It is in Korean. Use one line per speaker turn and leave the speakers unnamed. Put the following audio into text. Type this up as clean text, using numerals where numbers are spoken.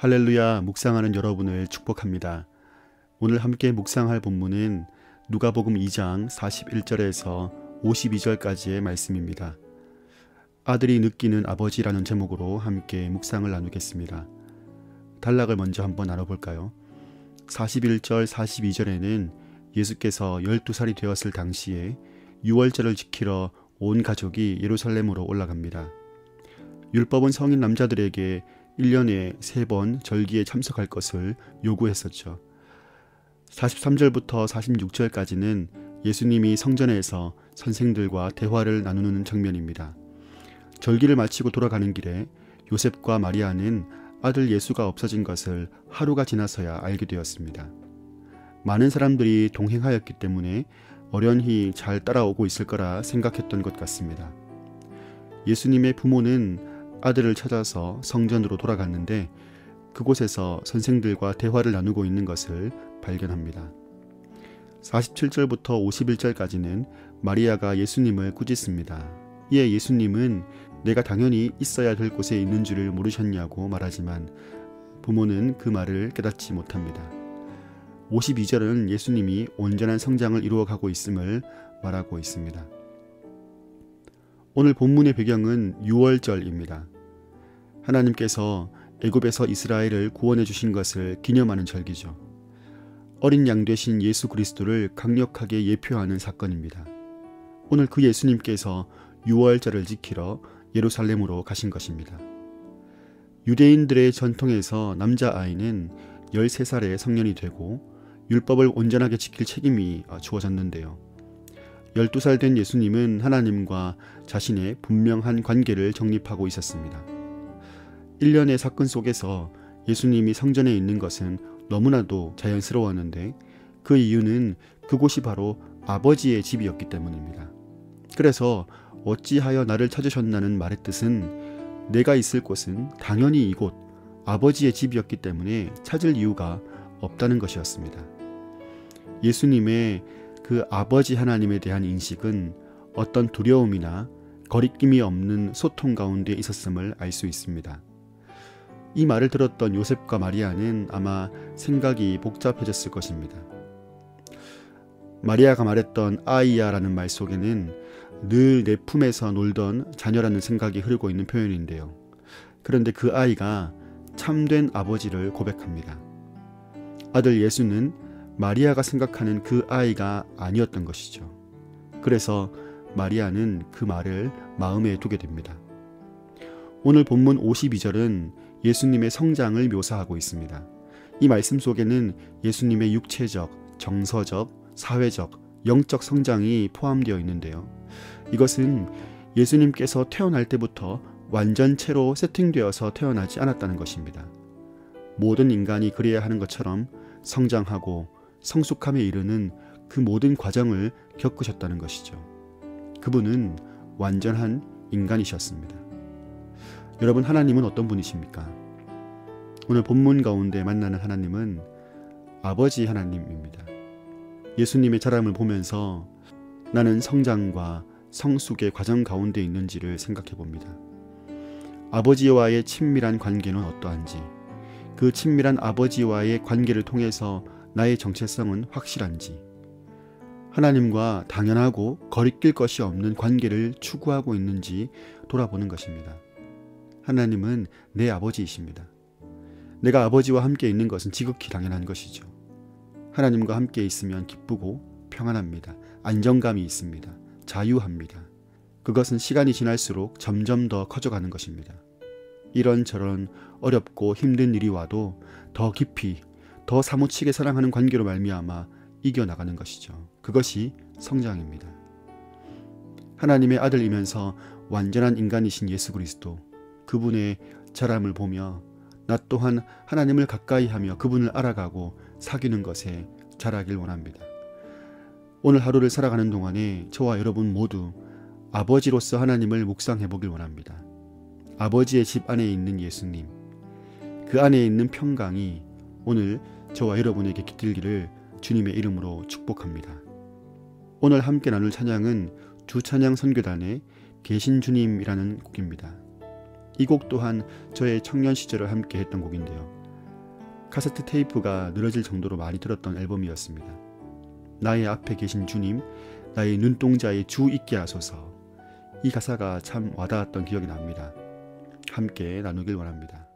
할렐루야, 묵상하는 여러분을 축복합니다. 오늘 함께 묵상할 본문은 누가복음 2장 41절에서 52절까지의 말씀입니다. 아들이 느끼는 아버지라는 제목으로 함께 묵상을 나누겠습니다. 단락을 먼저 한번 나눠볼까요? 41절, 42절에는 예수께서 12살이 되었을 당시에 유월절을 지키러 온 가족이 예루살렘으로 올라갑니다. 율법은 성인 남자들에게 1년에 3번 절기에 참석할 것을 요구했었죠. 43절부터 46절까지는 예수님이 성전에서 선생들과 대화를 나누는 장면입니다. 절기를 마치고 돌아가는 길에 요셉과 마리아는 아들 예수가 없어진 것을 하루가 지나서야 알게 되었습니다. 많은 사람들이 동행하였기 때문에 어련히 잘 따라오고 있을 거라 생각했던 것 같습니다. 예수님의 부모는 아들을 찾아서 성전으로 돌아갔는데 그곳에서 선생들과 대화를 나누고 있는 것을 발견합니다. 47절부터 51절까지는 마리아가 예수님을 꾸짖습니다. 이에 예수님은 내가 당연히 있어야 될 곳에 있는 줄을 모르셨냐고 말하지만 부모는 그 말을 깨닫지 못합니다. 52절은 예수님이 온전한 성장을 이루어가고 있음을 말하고 있습니다. 오늘 본문의 배경은 유월절입니다. 하나님께서 애굽에서 이스라엘을 구원해 주신 것을 기념하는 절기죠. 어린 양 되신 예수 그리스도를 강력하게 예표하는 사건입니다. 오늘 그 예수님께서 유월절을 지키러 예루살렘으로 가신 것입니다. 유대인들의 전통에서 남자아이는 13살에 성년이 되고 율법을 온전하게 지킬 책임이 주어졌는데요. 12살 된 예수님은 하나님과 자신의 분명한 관계를 정립하고 있었습니다. 1년의 사건 속에서 예수님이 성전에 있는 것은 너무나도 자연스러웠는데 그 이유는 그곳이 바로 아버지의 집이었기 때문입니다. 그래서 어찌하여 나를 찾으셨나는 말의 뜻은 내가 있을 곳은 당연히 이곳 아버지의 집이었기 때문에 찾을 이유가 없다는 것이었습니다. 예수님의 그 아버지 하나님에 대한 인식은 어떤 두려움이나 거리낌이 없는 소통 가운데 있었음을 알 수 있습니다. 이 말을 들었던 요셉과 마리아는 아마 생각이 복잡해졌을 것입니다. 마리아가 말했던 아이야라는 말 속에는 늘 내 품에서 놀던 자녀라는 생각이 흐르고 있는 표현인데요. 그런데 그 아이가 참된 아버지를 고백합니다. 아들 예수는 마리아가 생각하는 그 아이가 아니었던 것이죠. 그래서 마리아는 그 말을 마음에 두게 됩니다. 오늘 본문 52절은 예수님의 성장을 묘사하고 있습니다. 이 말씀 속에는 예수님의 육체적, 정서적, 사회적, 영적 성장이 포함되어 있는데요. 이것은 예수님께서 태어날 때부터 완전체로 세팅되어서 태어나지 않았다는 것입니다. 모든 인간이 그래야 하는 것처럼 성장하고 성숙함에 이르는 그 모든 과정을 겪으셨다는 것이죠. 그분은 완전한 인간이셨습니다. 여러분, 하나님은 어떤 분이십니까? 오늘 본문 가운데 만나는 하나님은 아버지 하나님입니다. 예수님의 자람을 보면서 나는 성장과 성숙의 과정 가운데 있는지를 생각해 봅니다. 아버지와의 친밀한 관계는 어떠한지, 그 친밀한 아버지와의 관계를 통해서 나의 정체성은 확실한지, 하나님과 당연하고 거리낄 것이 없는 관계를 추구하고 있는지 돌아보는 것입니다. 하나님은 내 아버지이십니다. 내가 아버지와 함께 있는 것은 지극히 당연한 것이죠. 하나님과 함께 있으면 기쁘고 평안합니다. 안정감이 있습니다. 자유합니다. 그것은 시간이 지날수록 점점 더 커져가는 것입니다. 이런저런 어렵고 힘든 일이 와도 더 깊이, 더 사무치게 사랑하는 관계로 말미암아 이겨나가는 것이죠. 그것이 성장입니다. 하나님의 아들이면서 완전한 인간이신 예수 그리스도, 그분의 자람을 보며 나 또한 하나님을 가까이 하며 그분을 알아가고 사귀는 것에 자라길 원합니다. 오늘 하루를 살아가는 동안에 저와 여러분 모두 아버지로서 하나님을 묵상해 보길 원합니다. 아버지의 집 안에 있는 예수님, 그 안에 있는 평강이 오늘 저와 여러분에게 깃들기를 주님의 이름으로 축복합니다. 오늘 함께 나눌 찬양은 주찬양 선교단의 계신 주님이라는 곡입니다. 이 곡 또한 저의 청년 시절을 함께 했던 곡인데요. 카세트 테이프가 늘어질 정도로 많이 들었던 앨범이었습니다. 나의 앞에 계신 주님, 나의 눈동자에 주 있게 하소서. 이 가사가 참 와닿았던 기억이 납니다. 함께 나누길 원합니다.